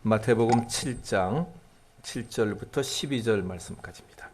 마태복음 7장 7절부터 12절 말씀까지입니다.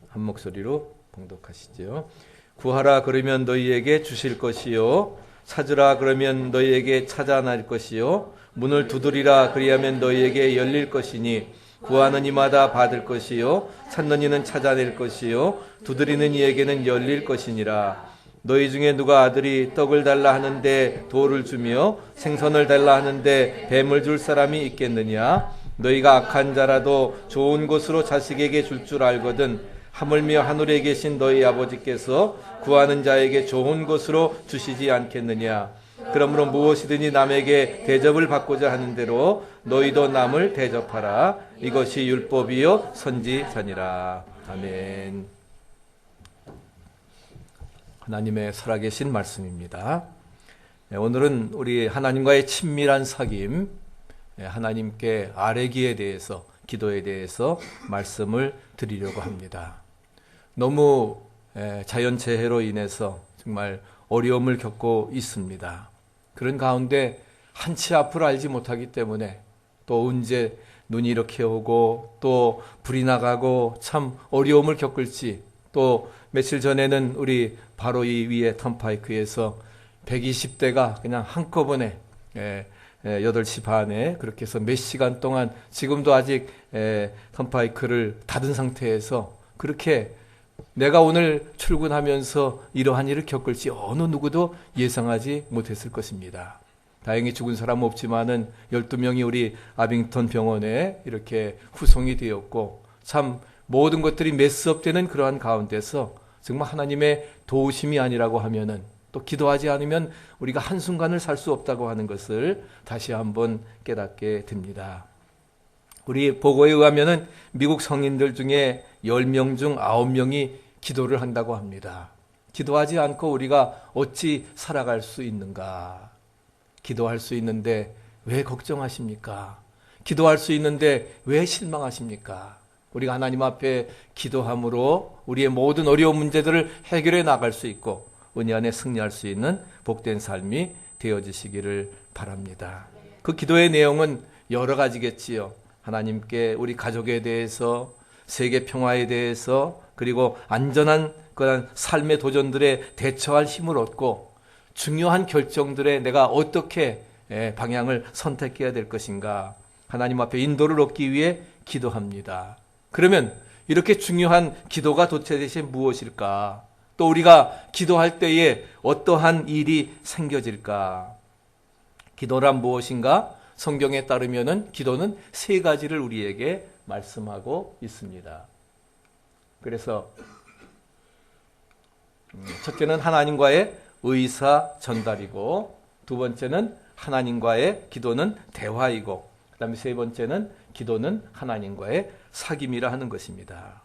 한 목소리로 봉독하시죠. 구하라 그러면 너희에게 주실 것이요, 찾으라 그러면 너희에게 찾아날 것이요, 문을 두드리라 그리하면 너희에게 열릴 것이니 구하는 이마다 받을 것이요, 찾는 이는 찾아낼 것이요, 두드리는 이에게는 열릴 것이니라. 너희 중에 누가 아들이 떡을 달라 하는데 돌을 주며 생선을 달라 하는데 뱀을 줄 사람이 있겠느냐? 너희가 악한 자라도 좋은 것으로 자식에게 줄 줄 알거든 하물며 하늘에 계신 너희 아버지께서 구하는 자에게 좋은 것으로 주시지 않겠느냐? 그러므로 무엇이든지 남에게 대접을 받고자 하는 대로 너희도 남을 대접하라. 이것이 율법이요 선지자니라. 아멘. 하나님의 살아계신 말씀입니다. 오늘은 우리 하나님과의 친밀한 사귐, 하나님께 아뢰기에 대해서, 기도에 대해서 말씀을 드리려고 합니다. 너무 자연재해로 인해서 정말 어려움을 겪고 있습니다. 그런 가운데 한치 앞을 알지 못하기 때문에 또 언제 눈이 이렇게 오고 또 불이 나가고 참 어려움을 겪을지, 또 며칠 전에는 우리 바로 이 위에 턴파이크에서 120대가 그냥 한꺼번에 8시 반에 그렇게 해서 몇 시간 동안 지금도 아직 턴파이크를 닫은 상태에서 그렇게 내가 오늘 출근하면서 이러한 일을 겪을지 어느 누구도 예상하지 못했을 것입니다. 다행히 죽은 사람은 없지만은 12명이 우리 아빙턴 병원에 이렇게 후송이 되었고, 참 모든 것들이 메스업되는 그러한 가운데서 정말 하나님의 도우심이 아니라고 하면은, 또 기도하지 않으면 우리가 한순간을 살 수 없다고 하는 것을 다시 한번 깨닫게 됩니다. 우리 보고에 의하면은 미국 성인들 중에 10명 중 9명이 기도를 한다고 합니다. 기도하지 않고 우리가 어찌 살아갈 수 있는가? 기도할 수 있는데 왜 걱정하십니까? 기도할 수 있는데 왜 실망하십니까? 우리가 하나님 앞에 기도함으로 우리의 모든 어려운 문제들을 해결해 나갈 수 있고 은혜 안에 승리할 수 있는 복된 삶이 되어지시기를 바랍니다. 그 기도의 내용은 여러 가지겠지요. 하나님께 우리 가족에 대해서, 세계 평화에 대해서, 그리고 안전한 그런 삶의 도전들에 대처할 힘을 얻고, 중요한 결정들에 내가 어떻게 방향을 선택해야 될 것인가, 하나님 앞에 인도를 얻기 위해 기도합니다. 그러면 이렇게 중요한 기도가 도대체 무엇일까? 또 우리가 기도할 때에 어떠한 일이 생겨질까? 기도란 무엇인가? 성경에 따르면은 기도는 3가지를 우리에게 말씀하고 있습니다. 그래서 첫째는 하나님과의 의사 전달이고, 두 번째는 하나님과의 기도는 대화이고, 그 다음에 세 번째는 기도는 하나님과의 사귐이라 하는 것입니다.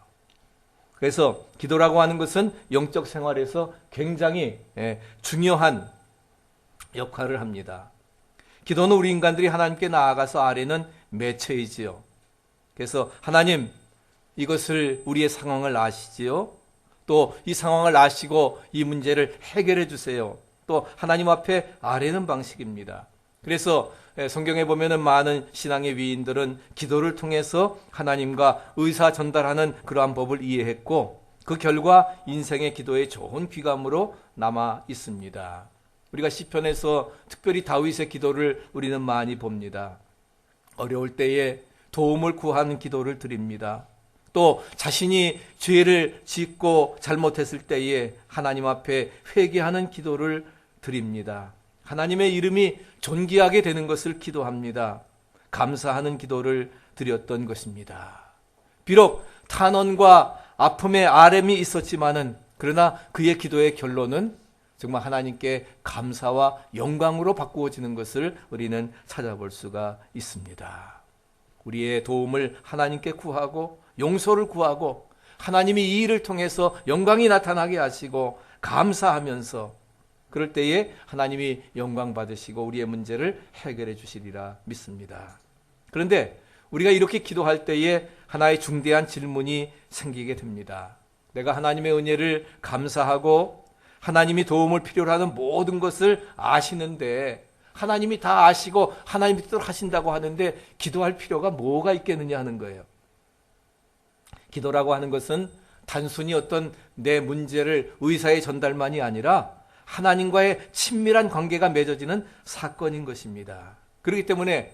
그래서 기도라고 하는 것은 영적 생활에서 굉장히 중요한 역할을 합니다. 기도는 우리 인간들이 하나님께 나아가서 아뢰는 매체이지요. 그래서 하나님, 이것을, 우리의 상황을 아시지요? 또 이 상황을 아시고 이 문제를 해결해 주세요. 또 하나님 앞에 아뢰는 방식입니다. 그래서 성경에 보면은 많은 신앙의 위인들은 기도를 통해서 하나님과 의사 전달하는 그러한 법을 이해했고, 그 결과 인생의 기도의 좋은 귀감으로 남아 있습니다. 우리가 시편에서 특별히 다윗의 기도를 우리는 많이 봅니다. 어려울 때에 도움을 구하는 기도를 드립니다. 또 자신이 죄를 짓고 잘못했을 때에 하나님 앞에 회개하는 기도를 드립니다. 하나님의 이름이 존귀하게 되는 것을 기도합니다. 감사하는 기도를 드렸던 것입니다. 비록 탄원과 아픔의 아뢰이 있었지만은, 그러나 그의 기도의 결론은 정말 하나님께 감사와 영광으로 바꾸어지는 것을 우리는 찾아볼 수가 있습니다. 우리의 도움을 하나님께 구하고 용서를 구하고 하나님이 이 일을 통해서 영광이 나타나게 하시고 감사하면서, 그럴 때에 하나님이 영광 받으시고 우리의 문제를 해결해 주시리라 믿습니다. 그런데 우리가 이렇게 기도할 때에 하나의 중대한 질문이 생기게 됩니다. 내가 하나님의 은혜를 감사하고 하나님이 도움을 필요로 하는 모든 것을 아시는데 하나님이 다 아시고 하나님이 뜻대로 하신다고 하는데 기도할 필요가 뭐가 있겠느냐 하는 거예요. 기도라고 하는 것은 단순히 어떤 내 문제를 의사의 전달만이 아니라 하나님과의 친밀한 관계가 맺어지는 사건인 것입니다. 그렇기 때문에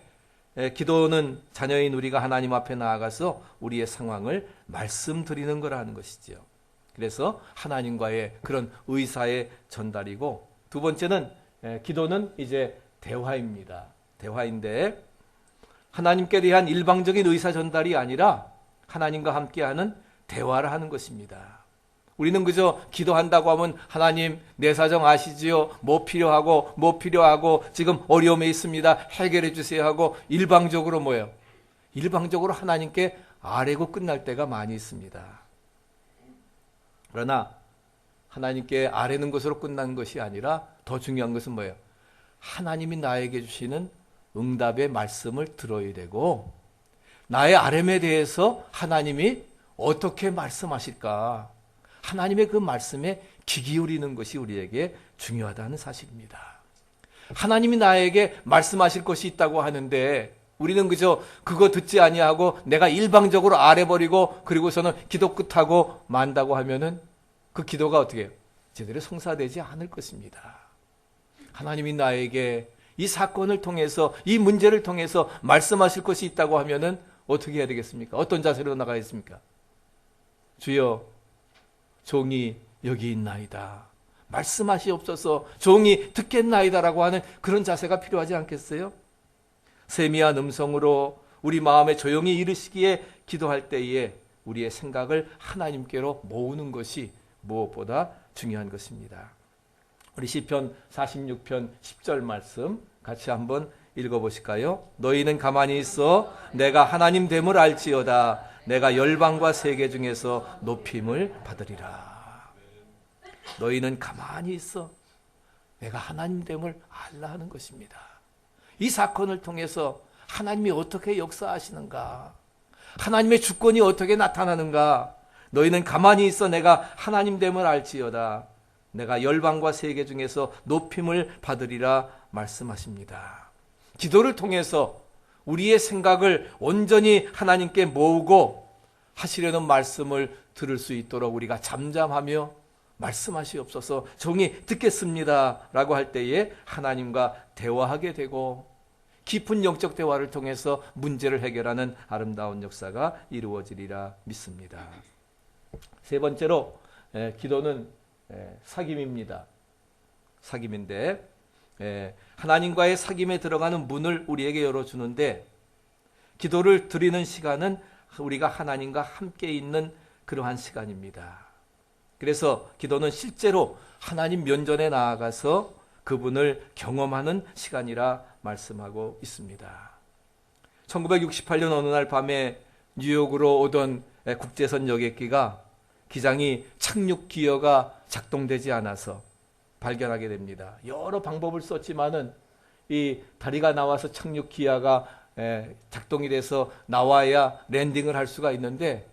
기도는 자녀인 우리가 하나님 앞에 나아가서 우리의 상황을 말씀드리는 거라는 것이죠. 그래서 하나님과의 그런 의사의 전달이고, 두 번째는 기도는 이제 대화입니다. 대화인데 하나님께 대한 일방적인 의사 전달이 아니라 하나님과 함께하는 대화를 하는 것입니다. 우리는 그저 기도한다고 하면 하나님 내 사정 아시지요? 뭐 필요하고 지금 어려움에 있습니다. 해결해 주세요 하고 일방적으로 뭐예요? 일방적으로 하나님께 아뢰고 끝날 때가 많이 있습니다. 그러나 하나님께 아뢰는 것으로 끝나는 것이 아니라 더 중요한 것은 뭐예요? 하나님이 나에게 주시는 응답의 말씀을 들어야 되고, 나의 아뢰에 대해서 하나님이 어떻게 말씀하실까? 하나님의 그 말씀에 귀 기울이는 것이 우리에게 중요하다는 사실입니다. 하나님이 나에게 말씀하실 것이 있다고 하는데 우리는 그저 그거 듣지 아니하고 내가 일방적으로 아뢰버리고 그리고서는 기도 끝하고 만다고 하면은 그 기도가 어떻게 해요? 제대로 성사되지 않을 것입니다. 하나님이 나에게 이 사건을 통해서, 이 문제를 통해서 말씀하실 것이 있다고 하면은 어떻게 해야 되겠습니까? 어떤 자세로 나가겠습니까? 주여, 종이 여기 있나이다. 말씀하시옵소서. 종이 듣겠나이다라고 하는 그런 자세가 필요하지 않겠어요? 세미한 음성으로 우리 마음에 조용히 이르시기에 기도할 때에 우리의 생각을 하나님께로 모으는 것이 무엇보다 중요한 것입니다. 우리 시편 46편 10절 말씀 같이 한번 읽어보실까요? 너희는 가만히 있어 내가 하나님 됨을 알지어다. 내가 열방과 세계 중에서 높임을 받으리라. 너희는 가만히 있어 내가 하나님 됨을 알라 하는 것입니다. 이 사건을 통해서 하나님이 어떻게 역사하시는가, 하나님의 주권이 어떻게 나타나는가, 너희는 가만히 있어 내가 하나님 됨을 알지어다. 내가 열방과 세계 중에서 높임을 받으리라 말씀하십니다. 기도를 통해서 우리의 생각을 온전히 하나님께 모으고 하시려는 말씀을 들을 수 있도록 우리가 잠잠하며 말씀하시옵소서, 종이 듣겠습니다 라고 할 때에 하나님과 대화하게 되고 깊은 영적 대화를 통해서 문제를 해결하는 아름다운 역사가 이루어지리라 믿습니다. 세 번째로 기도는 사귐입니다. 사귐인데 하나님과의 사귐에 들어가는 문을 우리에게 열어주는데, 기도를 드리는 시간은 우리가 하나님과 함께 있는 그러한 시간입니다. 그래서 기도는 실제로 하나님 면전에 나아가서 그분을 경험하는 시간이라 말씀하고 있습니다. 1968년 어느 날 밤에 뉴욕으로 오던 국제선 여객기가 기장이 착륙 기어가 작동되지 않아서 발견하게 됩니다. 여러 방법을 썼지만은 이 다리가 나와서 착륙 기어가 작동이 돼서 나와야 랜딩을 할 수가 있는데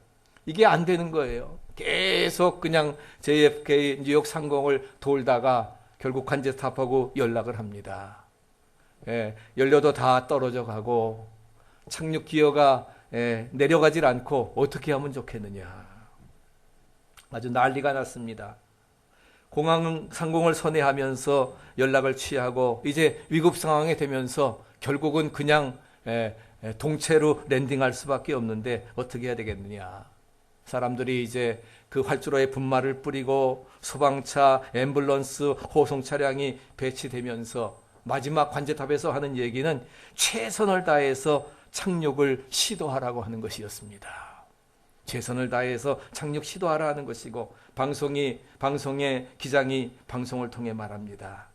이게 안 되는 거예요. 계속 그냥 JFK 뉴욕 상공을 돌다가 결국 관제 스탑하고 연락을 합니다. 연료도 다 떨어져 가고 착륙 기어가 내려가질 않고 어떻게 하면 좋겠느냐. 아주 난리가 났습니다. 공항 상공을 선회하면서 연락을 취하고 이제 위급 상황이 되면서 결국은 그냥 동체로 랜딩할 수밖에 없는데 어떻게 해야 되겠느냐. 사람들이 이제 그 활주로에 분말을 뿌리고 소방차, 앰뷸런스, 호송 차량이 배치되면서 마지막 관제탑에서 하는 얘기는 최선을 다해서 착륙을 시도하라고 하는 것이었습니다. 최선을 다해서 착륙 시도하라 하는 것이고, 방송의 기장이 방송을 통해 말합니다.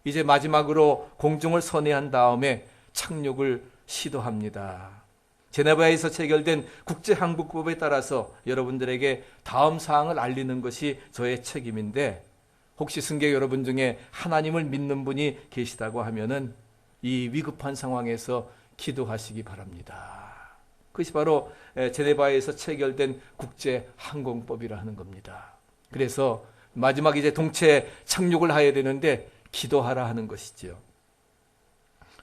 이제 마지막으로 공중을 선회한 다음에 착륙을 시도합니다. 제네바에서 체결된 국제항공법에 따라서 여러분들에게 다음 사항을 알리는 것이 저의 책임인데, 혹시 승객 여러분 중에 하나님을 믿는 분이 계시다고 하면은 이 위급한 상황에서 기도하시기 바랍니다. 그것이 바로 제네바에서 체결된 국제항공법이라 하는 겁니다. 그래서 마지막 이제 동체 착륙을 해야 되는데 기도하라 하는 것이죠.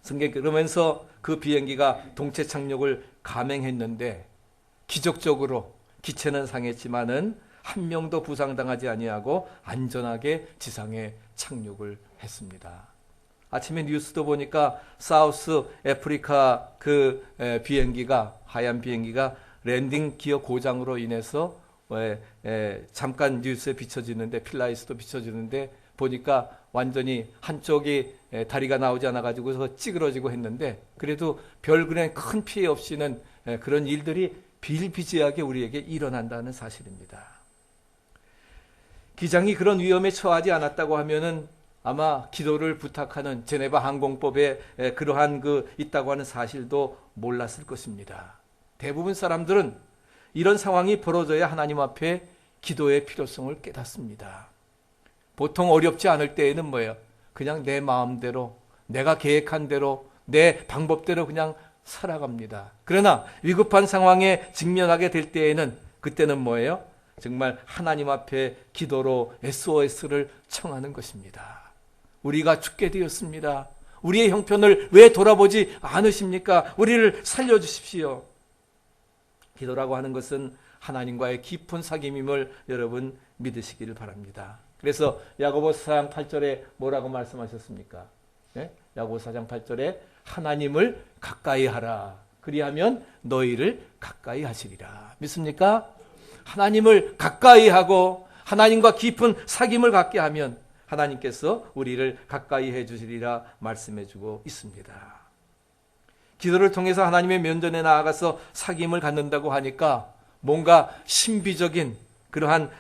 그러면서 그 비행기가 동체 착륙을 감행했는데 기적적으로 기체는 상했지만은 한 명도 부상당하지 아니하고 안전하게 지상에 착륙을 했습니다. 아침에 뉴스도 보니까 사우스 아프리카 그 비행기가, 하얀 비행기가 랜딩 기어 고장으로 인해서 잠깐 뉴스에 비춰지는데, 필라이스도 비춰지는데 보니까 완전히 한쪽이 다리가 나오지 않아 가지고서 찌그러지고 했는데, 그래도 별 그런 큰 피해 없이는 그런 일들이 비일비재하게 우리에게 일어난다는 사실입니다. 기장이 그런 위험에 처하지 않았다고 하면은 아마 기도를 부탁하는 제네바 항공법에 그러한 있다고 하는 사실도 몰랐을 것입니다. 대부분 사람들은 이런 상황이 벌어져야 하나님 앞에 기도의 필요성을 깨닫습니다. 보통 어렵지 않을 때에는 뭐예요? 그냥 내 마음대로, 내가 계획한 대로, 내 방법대로 그냥 살아갑니다. 그러나 위급한 상황에 직면하게 될 때에는, 그때는 뭐예요? 정말 하나님 앞에 기도로 SOS를 청하는 것입니다. 우리가 죽게 되었습니다. 우리의 형편을 왜 돌아보지 않으십니까? 우리를 살려주십시오. 기도라고 하는 것은 하나님과의 깊은 사귐임을 여러분 믿으시기를 바랍니다. 그래서 야고보서 4장 8절에 뭐라고 말씀하셨습니까? 네? 야고보서 4장 8절에 하나님을 가까이 하라. 그리하면 너희를 가까이 하시리라. 믿습니까? 하나님을 가까이 하고 하나님과 깊은 사귐을 갖게 하면 하나님께서 우리를 가까이 해 주시리라 말씀해 주고 있습니다. 기도를 통해서 하나님의 면전에 나아가서 사귐을 갖는다고 하니까 뭔가 신비적인 그러한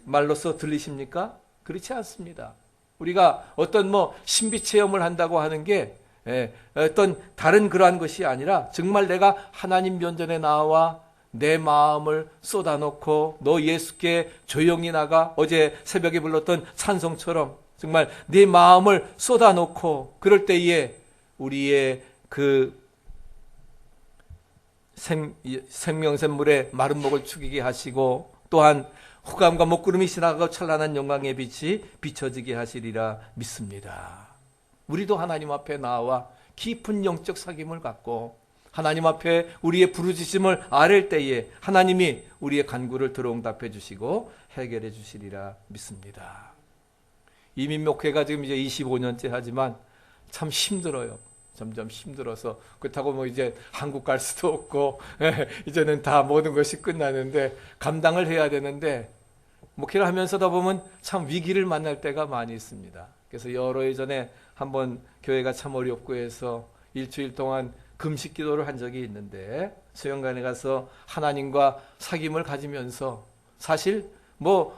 말로서 들리십니까? 그렇지 않습니다. 우리가 어떤 신비 체험을 한다고 하는 게 어떤 다른 그러한 것이 아니라 정말 내가 하나님 면전에 나와 내 마음을 쏟아놓고 너 예수께 조용히 나가, 어제 새벽에 불렀던 찬송처럼 정말 내 마음을 쏟아놓고, 그럴 때에 우리의 그 생명샘물의 마른 목을 축이게 하시고, 또한 후감과 먹구름이 지나가고 찬란한 영광의 빛이 비춰지게 하시리라 믿습니다. 우리도 하나님 앞에 나와 깊은 영적 사귐을 갖고 하나님 앞에 우리의 부르짖음을 아랠 때에 하나님이 우리의 간구를 들어응답해 주시고 해결해 주시리라 믿습니다. 이민목회가 지금 이제 25년째 하지만 참 힘들어요. 점점 힘들어서, 그렇다고 이제 한국 갈 수도 없고 이제는 다 모든 것이 끝나는데 감당을 해야 되는데, 목회를 하면서다 보면 참 위기를 만날 때가 많이 있습니다. 그래서 여러 해 전에 한번 교회가 참 어렵고 해서 일주일 동안 금식 기도를 한 적이 있는데, 수영관에 가서 하나님과 사귐을 가지면서, 사실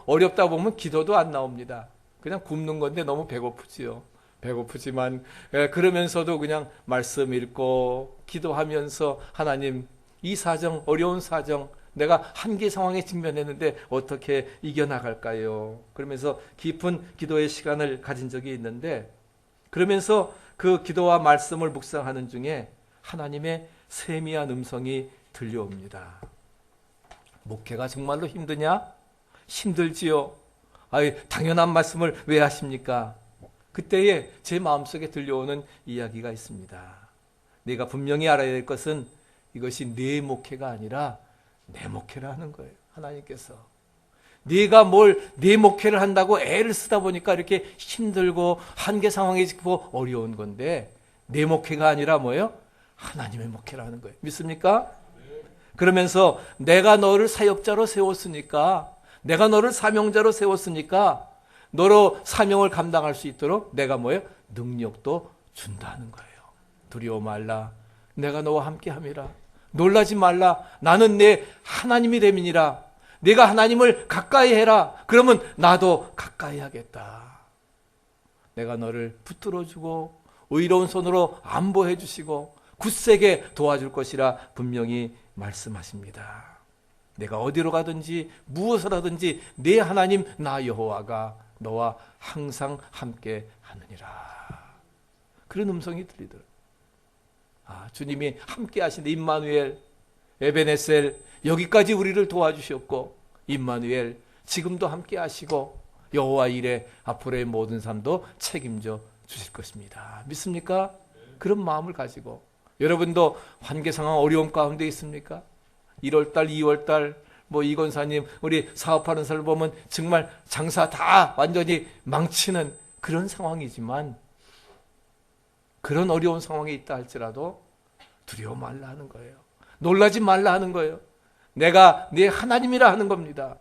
어렵다 보면 기도도 안 나옵니다. 그냥 굶는 건데 너무 배고프지요. 배고프지만 그러면서도 그냥 말씀 읽고 기도하면서, 하나님, 이 사정, 어려운 사정, 내가 한계 상황에 직면했는데 어떻게 이겨나갈까요? 그러면서 깊은 기도의 시간을 가진 적이 있는데, 그러면서 그 기도와 말씀을 묵상하는 중에 하나님의 세미한 음성이 들려옵니다. 목회가 정말로 힘드냐? 힘들지요. 당연한 말씀을 왜 하십니까? 그때에 제 마음속에 들려오는 이야기가 있습니다. 내가 분명히 알아야 될 것은 이것이 내 목회가 아니라 내 목회라는 거예요. 하나님께서 네가 내 목회를 한다고 애를 쓰다 보니까 이렇게 힘들고 한계 상황에 짚고 어려운 건데, 내 목회가 아니라 뭐예요? 하나님의 목회라는 거예요. 믿습니까? 그러면서 내가 너를 사역자로 세웠으니까, 내가 너를 사명자로 세웠으니까 너로 사명을 감당할 수 있도록 내가 뭐예요? 능력도 준다는 거예요. 두려워 말라. 내가 너와 함께함이라. 놀라지 말라. 나는 내 하나님이 됨이니라. 네가 하나님을 가까이 해라. 그러면 나도 가까이 하겠다. 내가 너를 붙들어주고 의로운 손으로 안보해 주시고 굳세게 도와줄 것이라 분명히 말씀하십니다. 내가 어디로 가든지 무엇을 하든지 내 하나님 나 여호와가 너와 항상 함께 하느니라. 그런 음성이 들리더라고요. 주님이 함께 하신다. 임마누엘, 에베네셀, 여기까지 우리를 도와주셨고, 임마누엘 지금도 함께 하시고 여호와 일에 앞으로의 모든 삶도 책임져 주실 것입니다. 믿습니까? 그런 마음을 가지고, 여러분도 관계 상황 어려운 가운데 있습니까? 1월달, 2월달 이 권사님 우리 사업하는 사람 보면 정말 장사 다 완전히 망치는 그런 상황이지만, 그런 어려운 상황에 있다 할지라도 두려워 말라 하는 거예요. 놀라지 말라 하는 거예요. 내가 네 하나님이라 하는 겁니다.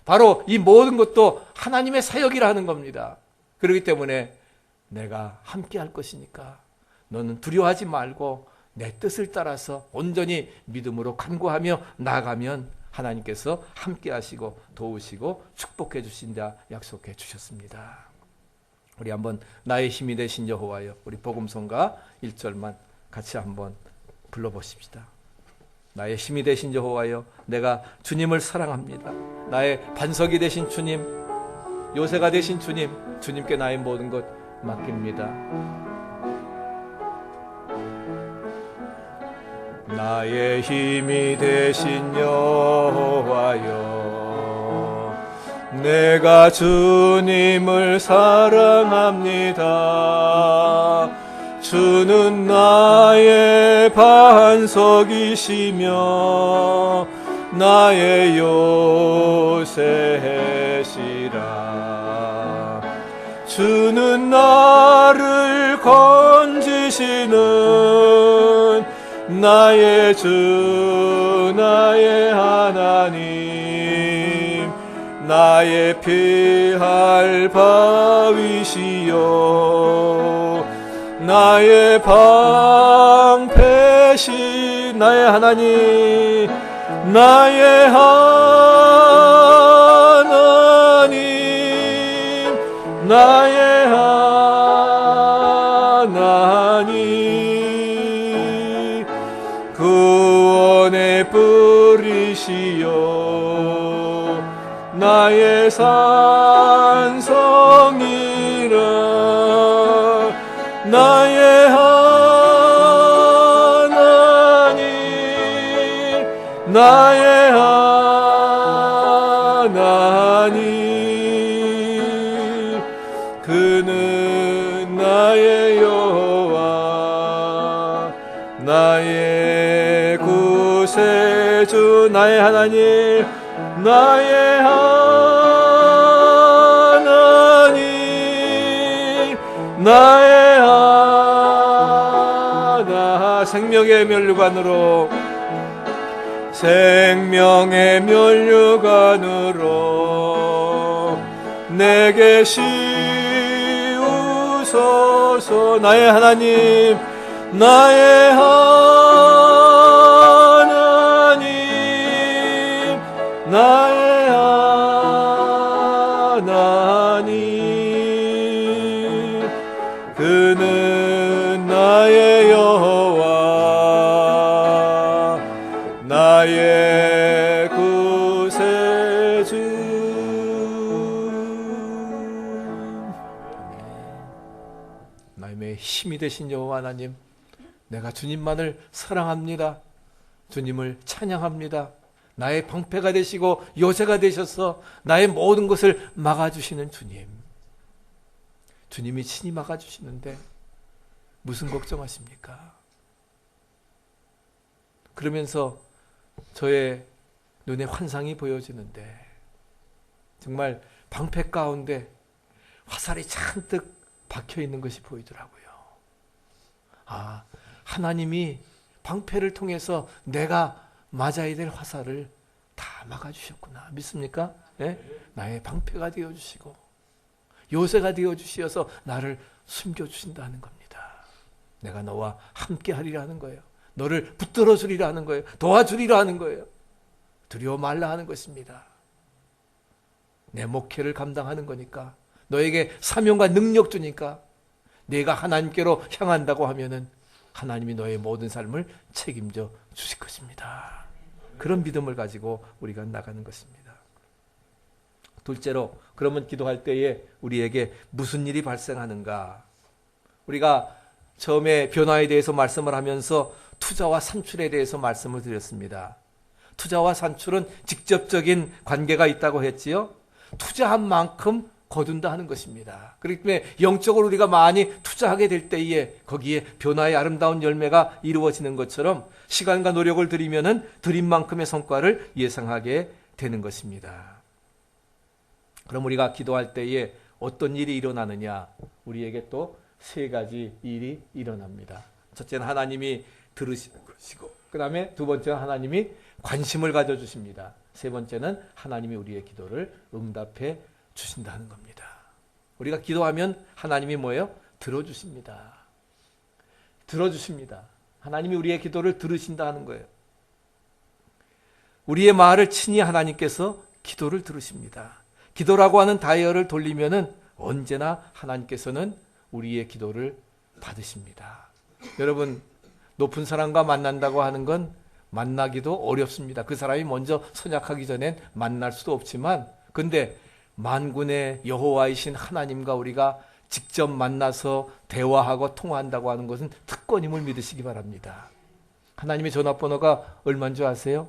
바로 이 모든 것도 하나님의 사역이라 하는 겁니다. 그렇기 때문에 내가 함께 할 것이니까 너는 두려워하지 말고 내 뜻을 따라서 온전히 믿음으로 간구하며 나아가면 하나님께서 함께 하시고 도우시고 축복해 주신다 약속해 주셨습니다. 우리 한번 나의 힘이 되신 여호와여, 우리 복음성가 1절만 같이 한번 불러보십시다. 나의 힘이 되신 여호와여, 내가 주님을 사랑합니다. 나의 반석이 되신 주님, 요새가 되신 주님, 주님께 나의 모든 것 맡깁니다. 나의 힘이 되신 여호와여, 내가 주님을 사랑합니다. 주는 나의 반석이시며 나의 요새시라. 주는 나를 건지시는 나의 주, 나의 하나님, 나의 피할 바위시여, 나의 방패신 나의 하나님, 나의 하나님, 나의 하나님, 구원의 뿌리시여, 나의 산성이라. 나의 하나님, 나의 하나님, 그는 나의 여호와, 나의 구세주, 나의 하나님, 나의 하나님, 나의 생명의 면류관으로, 생명의 면류관으로 내게 씌우소서. 나의 하나님, 나의 하나님, 나의 하나님, 그는 나의 여호와, 나의 구세주. 나의 힘이 되신 여호와 하나님, 내가 주님만을 사랑합니다. 주님을 찬양합니다. 나의 방패가 되시고 요새가 되셔서 나의 모든 것을 막아주시는 주님, 주님이 친히 막아주시는데 무슨 걱정하십니까? 그러면서 저의 눈에 환상이 보여지는데, 정말 방패 가운데 화살이 잔뜩 박혀 있는 것이 보이더라고요. 아, 하나님이 방패를 통해서 내가 맞아야 될 화살을 다 막아주셨구나. 믿습니까? 네? 나의 방패가 되어주시고 요새가 되어주시어서 나를 숨겨주신다는 겁니다. 내가 너와 함께 하리라 하는 거예요. 너를 붙들어 주리라 하는 거예요. 도와주리라 하는 거예요. 두려워 말라 하는 것입니다. 내 목회를 감당하는 거니까, 너에게 사명과 능력 주니까, 내가 하나님께로 향한다고 하면은 하나님이 너의 모든 삶을 책임져 주실 것입니다. 그런 믿음을 가지고 우리가 나가는 것입니다. 둘째로, 그러면 기도할 때에 우리에게 무슨 일이 발생하는가? 우리가 처음에 변화에 대해서 말씀을 하면서 투자와 산출에 대해서 말씀을 드렸습니다. 투자와 산출은 직접적인 관계가 있다고 했지요. 투자한 만큼 거둔다 하는 것입니다. 그렇기 때문에 영적으로 우리가 많이 투자하게 될 때에 거기에 변화의 아름다운 열매가 이루어지는 것처럼 시간과 노력을 들이면은 드린 만큼의 성과를 예상하게 되는 것입니다. 그럼 우리가 기도할 때에 어떤 일이 일어나느냐? 우리에게 또 세 가지 일이 일어납니다. 첫째는 하나님이 들으시는 것이고, 그 다음에 두 번째는 하나님이 관심을 가져주십니다. 세 번째는 하나님이 우리의 기도를 응답해 주신다는 겁니다. 우리가 기도하면 하나님이 뭐예요? 들어주십니다. 들어주십니다. 하나님이 우리의 기도를 들으신다는 거예요. 우리의 말을 친히 하나님께서 기도를 들으십니다. 기도라고 하는 다이얼을 돌리면은 언제나 하나님께서는 우리의 기도를 받으십니다. 여러분, 높은 사람과 만난다고 하는 건 만나기도 어렵습니다. 그 사람이 먼저 선약하기 전엔 만날 수도 없지만, 근데 만군의 여호와이신 하나님과 우리가 직접 만나서 대화하고 통화한다고 하는 것은 특권임을 믿으시기 바랍니다. 하나님의 전화번호가 얼마인 줄 아세요?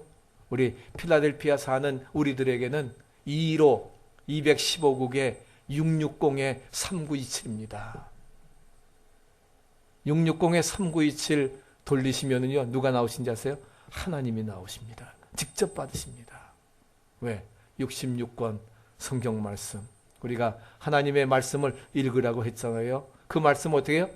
우리 필라델피아 사는 우리들에게는 215국에 660-3927입니다. 660-3927 돌리시면은요, 누가 나오신지 아세요? 하나님이 나오십니다. 직접 받으십니다. 왜? 66권 성경 말씀. 우리가 하나님의 말씀을 읽으라고 했잖아요. 그 말씀 어떻게 해요?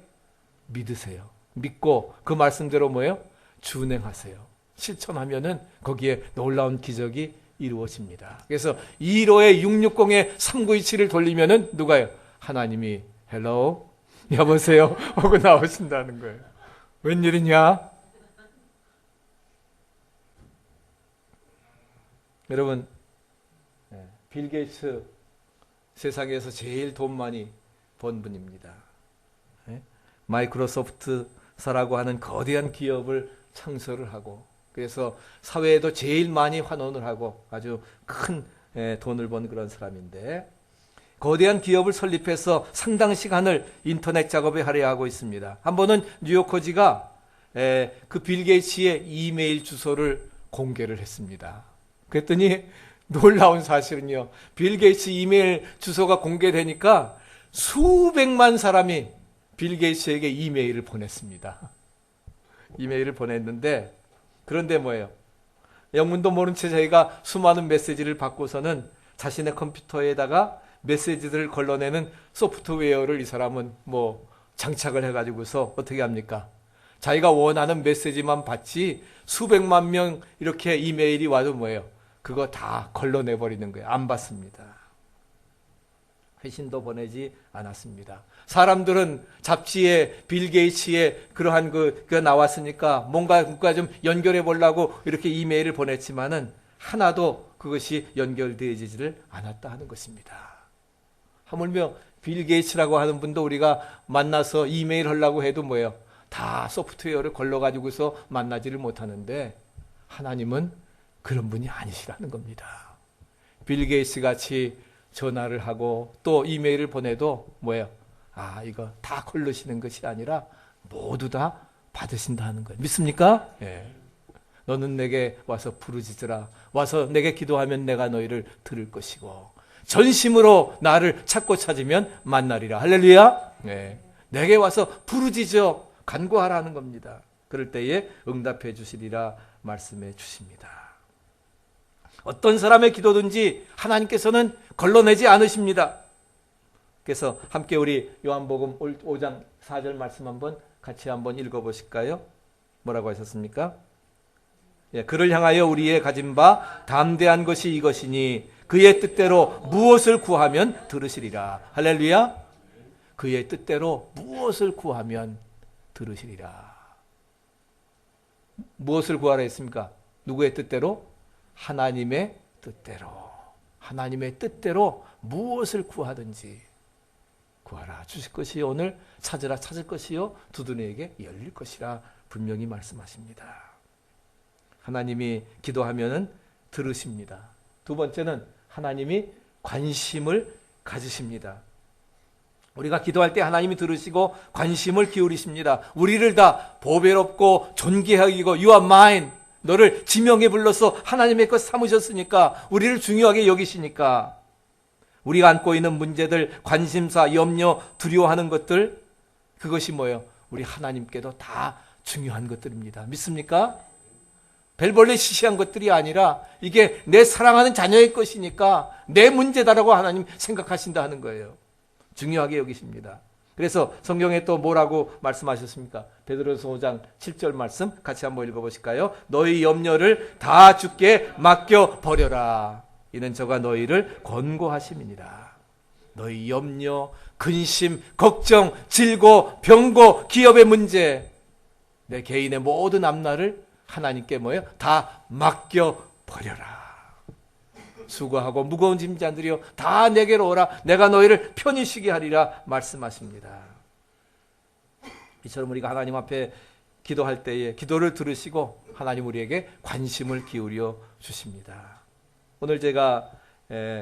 믿으세요. 믿고 그 말씀대로 뭐예요? 준행하세요. 실천하면은 거기에 놀라운 기적이 이루어집니다. 그래서 215-660-3927을 돌리면은 누가요? 하나님이 헬로 여보세요 하고 나오신다는 거예요. 웬일이냐? 여러분, 빌 게이츠 세상에서 제일 돈 많이 번 분입니다. 마이크로소프트사라고 하는 거대한 기업을 창설을 하고, 그래서 사회에도 제일 많이 환원을 하고 아주 큰 돈을 번 그런 사람인데, 거대한 기업을 설립해서 상당 시간을 인터넷 작업에 할애하고 있습니다. 한 번은 뉴요커지가 그 빌 게이츠의 이메일 주소를 공개를 했습니다. 그랬더니 놀라운 사실은요, 빌 게이츠 이메일 주소가 공개되니까 수백만 사람이 빌 게이츠에게 이메일을 보냈습니다. 이메일을 보냈는데, 그런데 뭐예요? 영문도 모른 채 자기가 수많은 메시지를 받고서는 자신의 컴퓨터에다가 메시지들을 걸러내는 소프트웨어를 이 사람은 뭐 장착을 해가지고서 어떻게 합니까? 자기가 원하는 메시지만 받지 수백만 명 이렇게 이메일이 와도 뭐예요? 그거 다 걸러내버리는 거예요. 안 받습니다. 회신도 보내지 않았습니다. 사람들은 잡지에 빌 게이츠의 그러한 그가 나왔으니까 뭔가 좀 연결해 보려고 이렇게 이메일을 보냈지만은 하나도 그것이 연결되어지지를 않았다 하는 것입니다. 하물며 빌 게이츠라고 하는 분도 우리가 만나서 이메일 하려고 해도 뭐예요? 다 소프트웨어를 걸러가지고서 만나지를 못하는데, 하나님은 그런 분이 아니시라는 겁니다. 빌 게이츠 같이 전화를 하고 또 이메일을 보내도 뭐예요? 이거 다 걸르시는 것이 아니라 모두 다 받으신다는 거예요. 믿습니까? 예. 너는 내게 와서 부르짖으라. 와서 내게 기도하면 내가 너희를 들을 것이고, 전심으로 나를 찾고 찾으면 만나리라. 할렐루야. 네. 내게 와서 부르짖어 간구하라는 겁니다. 그럴 때에 응답해 주시리라 말씀해 주십니다. 어떤 사람의 기도든지 하나님께서는 걸러내지 않으십니다. 그래서 함께 우리 요한복음 5장 4절 말씀 한번 같이 한번 읽어보실까요? 뭐라고 하셨습니까? 예, 그를 향하여 우리의 가진 바 담대한 것이 이것이니 그의 뜻대로 무엇을 구하면 들으시리라. 할렐루야. 그의 뜻대로 무엇을 구하면 들으시리라. 무엇을 구하라 했습니까? 누구의 뜻대로? 하나님의 뜻대로. 하나님의 뜻대로 무엇을 구하든지 구하라. 주실 것이 오늘 찾으라. 찾을 것이요 두드리에게 열릴 것이라 분명히 말씀하십니다. 하나님이 기도하면은 들으십니다. 두 번째는 하나님이 관심을 가지십니다. 우리가 기도할 때 하나님이 들으시고 관심을 기울이십니다. 우리를 다 보배롭고 존귀하게 여기고 You are mine. 너를 지명해 불러서 하나님의 것 삼으셨으니까, 우리를 중요하게 여기시니까 우리가 안고 있는 문제들, 관심사, 염려, 두려워하는 것들, 그것이 뭐예요? 우리 하나님께도 다 중요한 것들입니다. 믿습니까? 별볼래 시시한 것들이 아니라 이게 내 사랑하는 자녀의 것이니까 내 문제다라고 하나님 생각하신다 하는 거예요. 중요하게 여기십니다. 그래서 성경에 또 뭐라고 말씀하셨습니까? 베드로서 5장 7절 말씀 같이 한번 읽어보실까요? 너희 염려를 다 주께 맡겨 버려라. 이는 저가 너희를 권고하심이니라. 너희 염려, 근심, 걱정, 질고, 병고, 기업의 문제, 내 개인의 모든 앞날을 하나님께 뭐예요? 다 맡겨 버려라. 수고하고 무거운 짐잔들이여 다 내게로 오라. 내가 너희를 편히 쉬게 하리라 말씀하십니다. 이처럼 우리가 하나님 앞에 기도할 때에 기도를 들으시고 하나님 우리에게 관심을 기울여 주십니다. 오늘 제가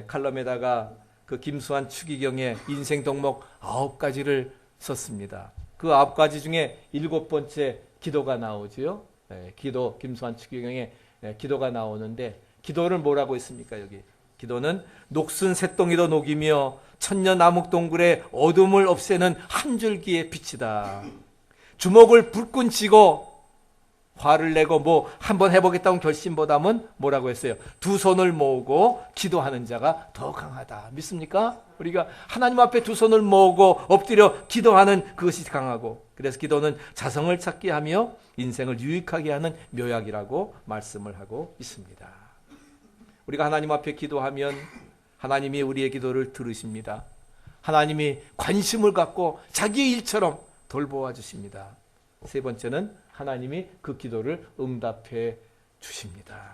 칼럼에다가 그 김수환 추기경의 인생 덕목 9가지를 썼습니다. 그 9가지 중에 7번째 기도가 나오지요. 기도, 김수환 추기경의 기도가 나오는데 기도를 뭐라고 했습니까? 여기 기도는 녹슨 새똥이도 녹이며 천년 암흑동굴의 어둠을 없애는 한 줄기의 빛이다. 주먹을 불끈 쥐고 화를 내고 뭐 한번 해보겠다는 결심보다는 뭐라고 했어요? 두 손을 모으고 기도하는 자가 더 강하다. 믿습니까? 우리가 하나님 앞에 두 손을 모으고 엎드려 기도하는 그것이 강하고, 그래서 기도는 자성을 찾게 하며 인생을 유익하게 하는 묘약이라고 말씀을 하고 있습니다. 우리가 하나님 앞에 기도하면 하나님이 우리의 기도를 들으십니다. 하나님이 관심을 갖고 자기의 일처럼 돌보아 주십니다. 세 번째는 하나님이 그 기도를 응답해 주십니다.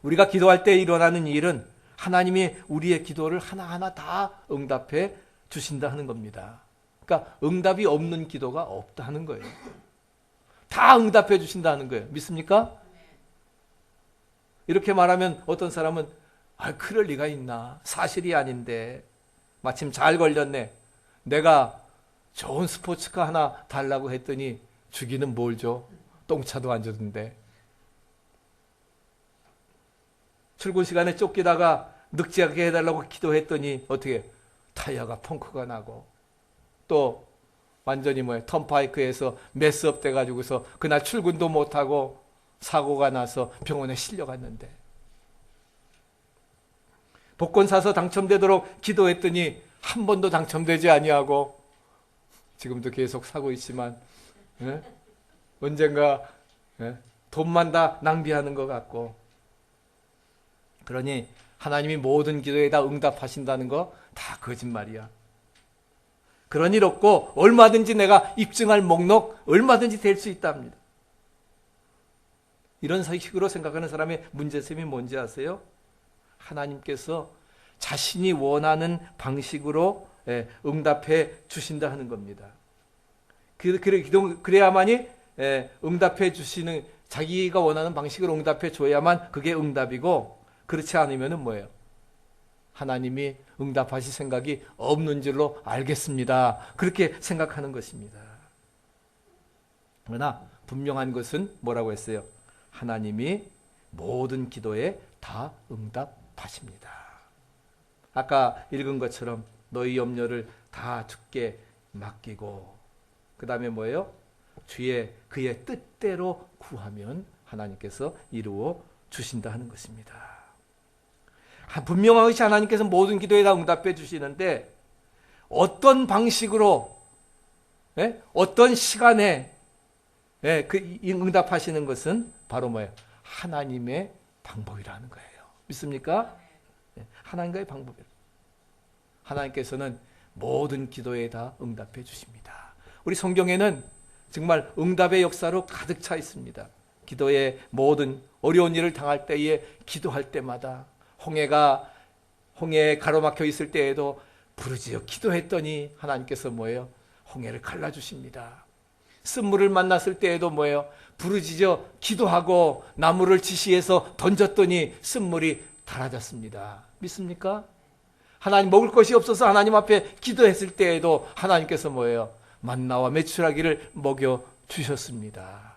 우리가 기도할 때 일어나는 일은 하나님이 우리의 기도를 하나하나 다 응답해 주신다 하는 겁니다. 그러니까 응답이 없는 기도가 없다 하는 거예요. 다 응답해 주신다는 거예요. 믿습니까? 이렇게 말하면 어떤 사람은 그럴 리가 있나? 사실이 아닌데 마침 잘 걸렸네. 내가 좋은 스포츠카 하나 달라고 했더니 주기는 뭘 줘? 똥차도 안 주던데. 출근 시간에 쫓기다가 늑지하게 해달라고 기도했더니 어떻게 타이어가 펑크가 나고 또 완전히 턴파이크에서 메스업 돼가지고서 그날 출근도 못하고 사고가 나서 병원에 실려갔는데, 복권 사서 당첨되도록 기도했더니 한 번도 당첨되지 아니하고 지금도 계속 사고 있지만 언젠가 돈만 다 낭비하는 것 같고, 그러니 하나님이 모든 기도에 다 응답하신다는 거 다 거짓말이야. 그런 일 없고 얼마든지 내가 입증할 목록 얼마든지 될 수 있답니다. 이런 식으로 생각하는 사람의 문제점이 뭔지 아세요? 하나님께서 자신이 원하는 방식으로 응답해 주신다 하는 겁니다. 그래야만이 응답해 주시는, 자기가 원하는 방식으로 응답해 줘야만 그게 응답이고, 그렇지 않으면 뭐예요? 하나님이 응답하실 생각이 없는 줄로 알겠습니다. 그렇게 생각하는 것입니다. 그러나 분명한 것은 뭐라고 했어요? 하나님이 모든 기도에 다 응답하십니다. 아까 읽은 것처럼 너희 염려를 다 주께 맡기고, 그 다음에 뭐예요? 그의 뜻대로 구하면 하나님께서 이루어 주신다 하는 것입니다. 분명한 것이 하나님께서 모든 기도에 다 응답해 주시는데 어떤 방식으로, 어떤 시간에 그 응답하시는 것은 바로 뭐예요? 하나님의 방법이라는 거예요. 믿습니까? 하나님과의 방법이에요. 하나님께서는 모든 기도에 다 응답해 주십니다. 우리 성경에는 정말 응답의 역사로 가득 차 있습니다. 기도의 모든 어려운 일을 당할 때에 기도할 때마다, 홍해에 가로막혀 있을 때에도 부르짖어 기도했더니 하나님께서 뭐예요? 홍해를 갈라주십니다. 쓴물을 만났을 때에도 뭐예요? 부르짖어 기도하고 나무를 지시해서 던졌더니 쓴물이 달아졌습니다. 믿습니까? 하나님 먹을 것이 없어서 하나님 앞에 기도했을 때에도 하나님께서 뭐예요? 만나와 메추라기를 먹여 주셨습니다.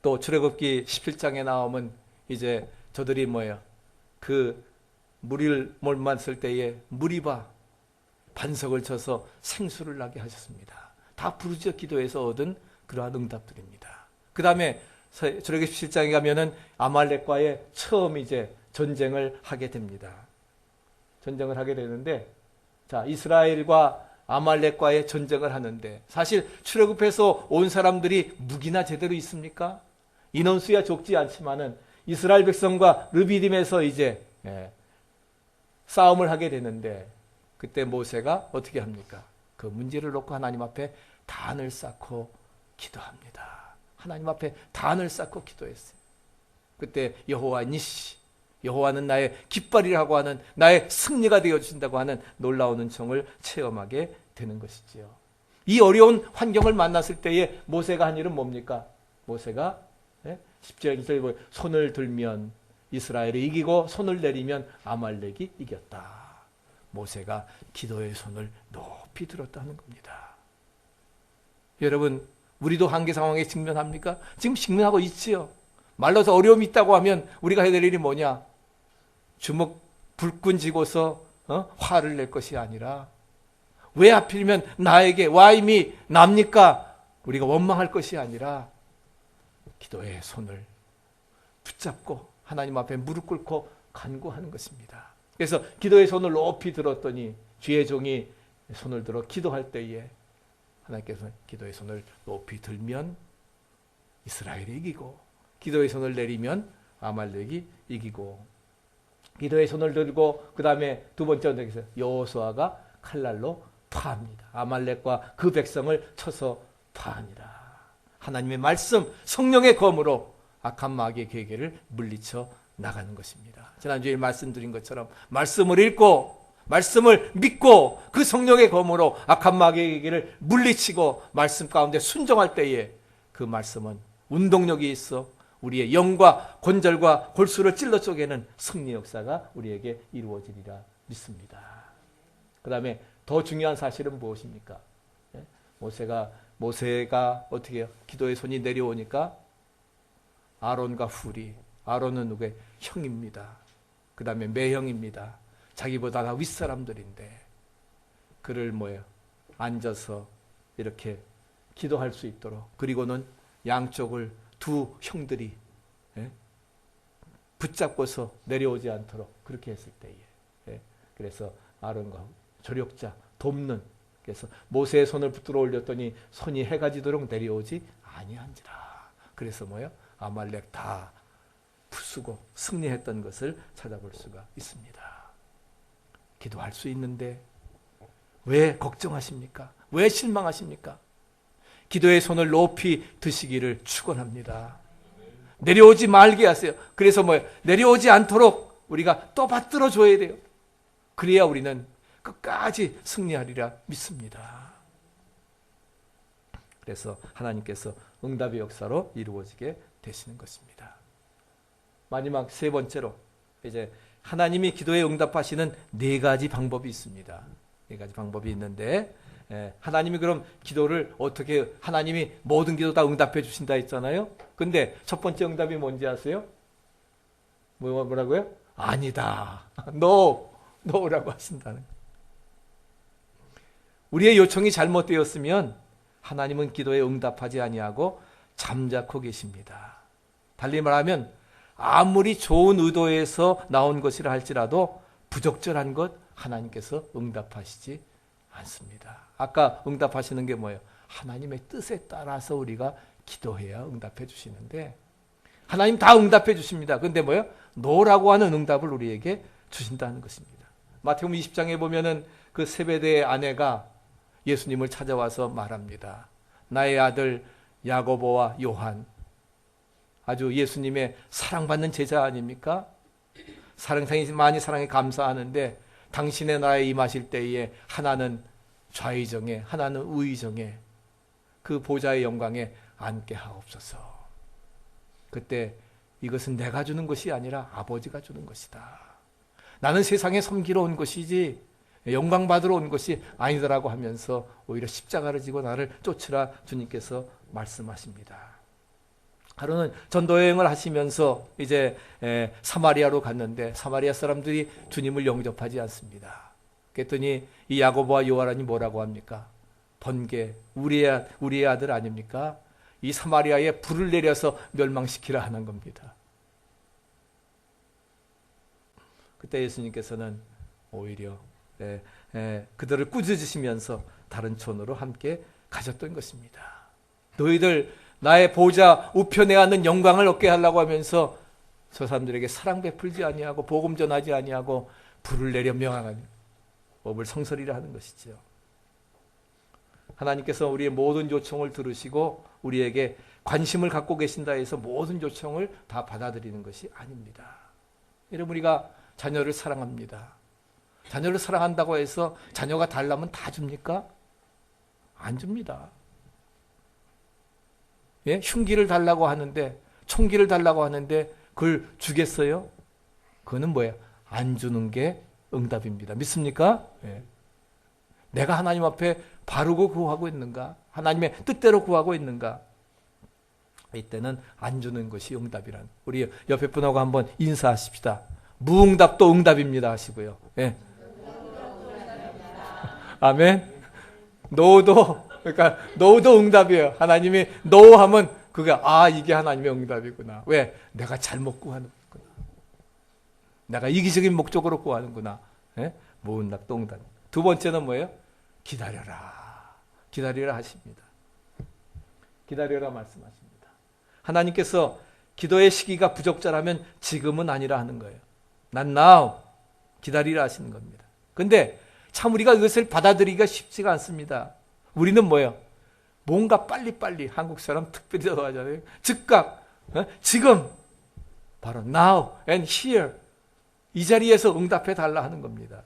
또 출애굽기 17장에 나오면 이제 저들이 뭐예요? 그 물을 몰만쓸 때에 무리바 반석을 쳐서 생수를 나게 하셨습니다. 다 부르짖어 기도해서 얻은 그러한 응답들입니다. 그 다음에 출애굽기 17장에 가면은 아말렉과의 처음 이제 전쟁을 하게 됩니다. 전쟁을 하게 되는데, 자, 이스라엘과 아말렉과의 전쟁을 하는데, 사실 출애굽해서 온 사람들이 무기나 제대로 있습니까? 인원수야 적지 않지만은 이스라엘 백성과 르비딤에서 이제 싸움을 하게 되는데, 그때 모세가 어떻게 합니까? 그 문제를 놓고 하나님 앞에 단을 쌓고 기도합니다. 하나님 앞에 단을 쌓고 기도했어요. 그때 여호와 니시, 여호와는 나의 깃발이라고 하는, 나의 승리가 되어주신다고 하는 놀라운 은총을 체험하게 되는 것이지요. 이 어려운 환경을 만났을 때에 모세가 한 일은 뭡니까? 모세가 10절 손을 들면 이스라엘이 이기고 손을 내리면 아말렉이 이겼다. 모세가 기도의 손을 높이 들었다는 겁니다. 여러분, 우리도 한계 상황에 직면합니까? 지금 직면하고 있지요. 말로서 어려움이 있다고 하면 우리가 해야 될 일이 뭐냐? 주먹 불끈 쥐고서 화를 낼 것이 아니라, 왜 하필이면 나에게 와임이 납니까? 우리가 원망할 것이 아니라 기도의 손을 붙잡고 하나님 앞에 무릎 꿇고 간구하는 것입니다. 그래서 기도의 손을 높이 들었더니 주의 종이 손을 들어 기도할 때에 하나님께서 기도의 손을 높이 들면 이스라엘이 이기고, 기도의 손을 내리면 아말렉이 이기고, 기도의 손을 들고 그 다음에 두 번째 언덕에서 여호수아가 칼날로 파합니다. 아말렉과 그 백성을 쳐서 파하니라. 하나님의 말씀, 성령의 검으로 악한 마귀의 계계를 물리쳐 나가는 것입니다. 지난주에 말씀드린 것처럼 말씀을 읽고 말씀을 믿고 그 성령의 검으로 악한 마귀의 계계를 물리치고 말씀 가운데 순종할 때에 그 말씀은 운동력이 있어 우리의 영과 관절과 골수를 찔러 쪼개는 승리 역사가 우리에게 이루어지리라 믿습니다. 그 다음에 더 중요한 사실은 무엇입니까? 모세가 어떻게 해요? 기도의 손이 내려오니까 아론과 훌이, 아론은 누구의 형입니다. 그 다음에 매형입니다. 자기보다 다 윗사람들인데 그를 앉아서 이렇게 기도할 수 있도록, 그리고는 양쪽을 두 형들이 붙잡고서 내려오지 않도록 그렇게 했을 때에, 그래서 아론과 조력자 돕는, 그래서 모세의 손을 붙들어 올렸더니 손이 해가 지도록 내려오지 아니한지라. 그래서 아말렉 다 부수고 승리했던 것을 찾아볼 수가 있습니다. 기도할 수 있는데 왜 걱정하십니까? 왜 실망하십니까? 기도의 손을 높이 드시기를 축원합니다. 내려오지 말게 하세요. 그래서 내려오지 않도록 우리가 또 받들어 줘야 돼요. 그래야 우리는 끝까지 승리하리라 믿습니다. 그래서 하나님께서 응답의 역사로 이루어지게 되시는 것입니다. 마지막 세 번째로, 이제 하나님이 기도에 응답하시는 네 가지 방법이 있습니다. 네 가지 방법이 있는데, 하나님이 그럼 기도를 어떻게, 하나님이 모든 기도 다 응답해 주신다 했잖아요. 근데 첫 번째 응답이 뭔지 아세요? 뭐라고요? 아니다. 노라고 하신다는 거예요. 우리의 요청이 잘못되었으면 하나님은 기도에 응답하지 아니하고 잠자코 계십니다. 달리 말하면 아무리 좋은 의도에서 나온 것이라 할지라도 부적절한 것 하나님께서 응답하시지 않습니다. 아까 응답하시는 게 뭐예요? 하나님의 뜻에 따라서 우리가 기도해야 응답해 주시는데, 하나님 다 응답해 주십니다. 그런데 노라고 하는 응답을 우리에게 주신다는 것입니다. 마태복음 20장에 보면은 그 세베대의 아내가 예수님을 찾아와서 말합니다. 나의 아들 야고보와 요한, 아주 예수님의 사랑받는 제자 아닙니까? 많이 사랑에 감사하는데 당신의 나라에 임하실 때에 하나는 좌의정에, 하나는 우의정에, 그 보좌의 영광에 앉게 하옵소서. 그때 이것은 내가 주는 것이 아니라 아버지가 주는 것이다. 나는 세상에 섬기러 온 것이지 영광 받으러 온 것이 아니더라고 하면서 오히려 십자가를 지고 나를 쫓으라 주님께서 말씀하십니다. 하루는 전도 여행을 하시면서 이제 사마리아로 갔는데 사마리아 사람들이 주님을 영접하지 않습니다. 그랬더니 이 야고보와 요한이 뭐라고 합니까? 번개, 우리의 아들 아닙니까? 이 사마리아에 불을 내려서 멸망시키라 하는 겁니다. 그때 예수님께서는 오히려 그들을 꾸짖으시면서 다른 촌으로 함께 가셨던 것입니다. 너희들 나의 보좌 우편에 앉는 영광을 얻게 하려고 하면서 저 사람들에게 사랑 베풀지 아니하고 복음 전하지 아니하고 불을 내려 명하는 법을 성설이라 하는 것이죠. 하나님께서 우리의 모든 요청을 들으시고 우리에게 관심을 갖고 계신다 해서 모든 요청을 다 받아들이는 것이 아닙니다. 여러분, 우리가 자녀를 사랑합니다. 자녀를 사랑한다고 해서 자녀가 달라면 다 줍니까? 안 줍니다. 예? 흉기를 달라고 하는데, 총기를 달라고 하는데 그걸 주겠어요? 그거는 뭐예요? 안 주는 게 응답입니다. 믿습니까? 예. 내가 하나님 앞에 바르고 구하고 있는가? 하나님의 뜻대로 구하고 있는가? 이때는 안 주는 것이 응답이란. 우리 옆에 분하고 한번 인사하십시다. 무응답도 응답입니다 하시고요. 예. 아멘. 노도, 그러니까 노도 응답이에요. 하나님이 노 하면 그게 이게 하나님의 응답이구나. 왜? 내가 잘못 구하는구나. 내가 이기적인 목적으로 구하는구나. 예? 무응답도 응답. 두 번째는 뭐예요? 기다려라. 기다리라 하십니다. 기다려라 말씀하십니다. 하나님께서 기도의 시기가 부적절하면 지금은 아니라 하는 거예요. Not now. 기다리라 하시는 겁니다. 근데 참 우리가 이것을 받아들이기가 쉽지가 않습니다. 우리는 뭐예요? 뭔가 빨리빨리, 한국 사람 특별히 더 하잖아요. 즉각, 지금, 바로 now and here. 이 자리에서 응답해 달라 하는 겁니다.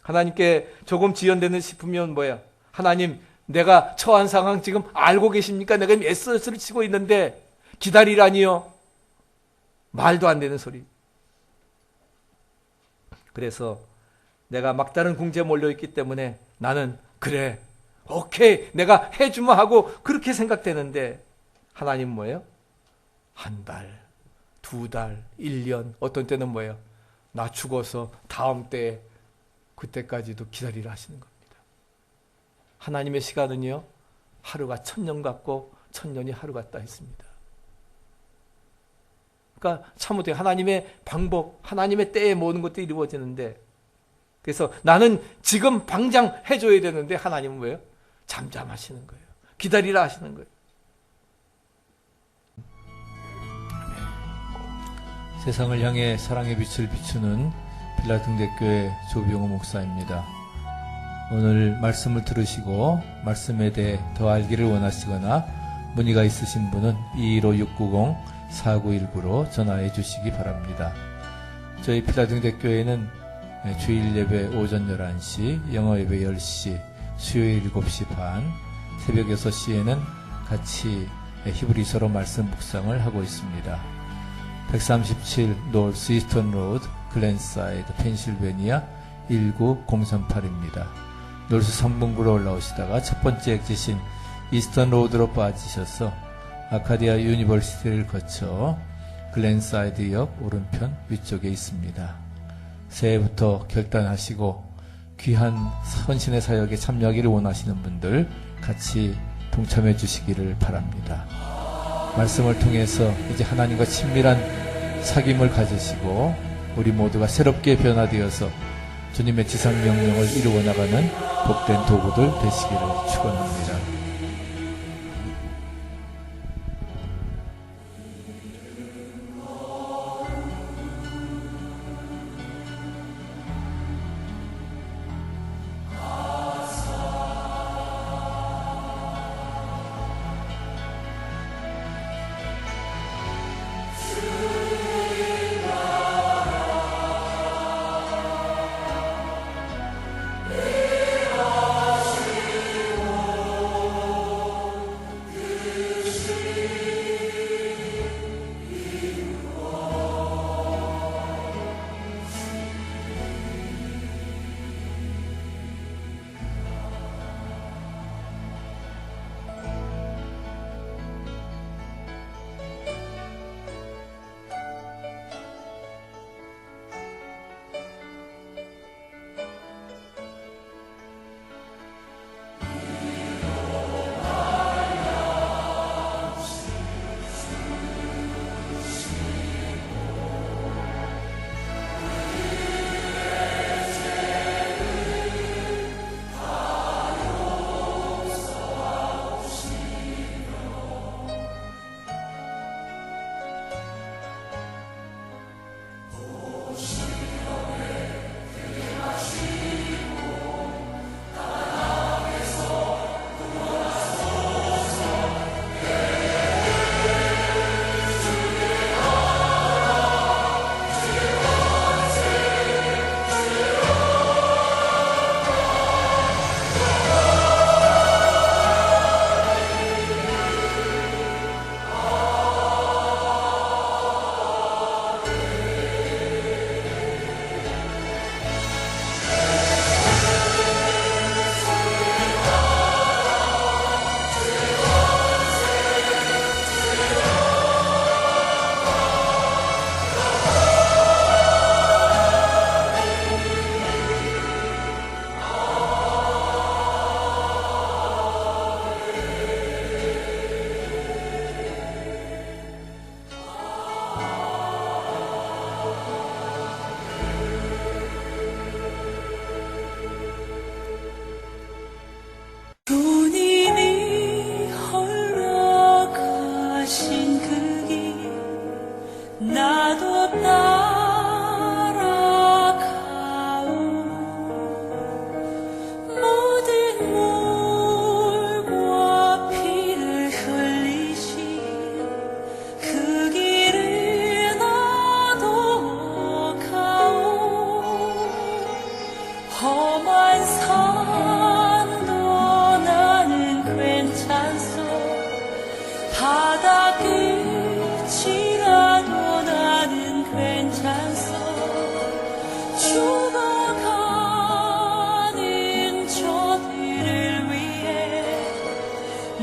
하나님께 조금 지연되는 싶으면 뭐야? 하나님, 내가 처한 상황 지금 알고 계십니까? 내가 SOS를 치고 있는데 기다리라니요. 말도 안 되는 소리. 그래서 내가 막다른 궁지에 몰려있기 때문에 나는 그래, 오케이, 내가 해주마 하고 그렇게 생각되는데 하나님 뭐예요? 한 달, 두 달, 1년, 어떤 때는 뭐예요? 나 죽어서 다음 때에 그때까지도 기다리라 하시는 겁니다. 하나님의 시간은요, 하루가 1000년 같고 1000년이 하루 같다 했습니다. 그러니까 참 어때요? 하나님의 방법, 하나님의 때에 모든 것들이 이루어지는데, 그래서 나는 지금 당장 해줘야 되는데 하나님은 뭐예요? 잠잠하시는 거예요. 기다리라 하시는 거예요. 세상을 향해 사랑의 빛을 비추는 빌라등대교회 조병호 목사입니다. 오늘 말씀을 들으시고 말씀에 대해 더 알기를 원하시거나 문의가 있으신 분은 215-690-4919로 전화해 주시기 바랍니다. 저희 빌라등대교회는 주일 예배 오전 11시, 영어 예배 10시, 수요일 7시 반, 새벽 6시에는 같이 히브리서로 말씀 묵상을 하고 있습니다. 137 노스 이스턴 로드, 글랜사이드, 펜실베니아 19038입니다. 노스 3분구로 올라오시다가 첫 번째 엑지신 이스턴 로드로 빠지셔서 아카디아 유니버시티를 거쳐 글랜사이드역 오른편 위쪽에 있습니다. 새해부터 결단하시고 귀한 헌신의 사역에 참여하기를 원하시는 분들 같이 동참해 주시기를 바랍니다. 말씀을 통해서 이제 하나님과 친밀한 사귐을 가지시고 우리 모두가 새롭게 변화되어서 주님의 지상 명령을 이루어 나가는 복된 도구들 되시기를 축원합니다.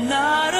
나를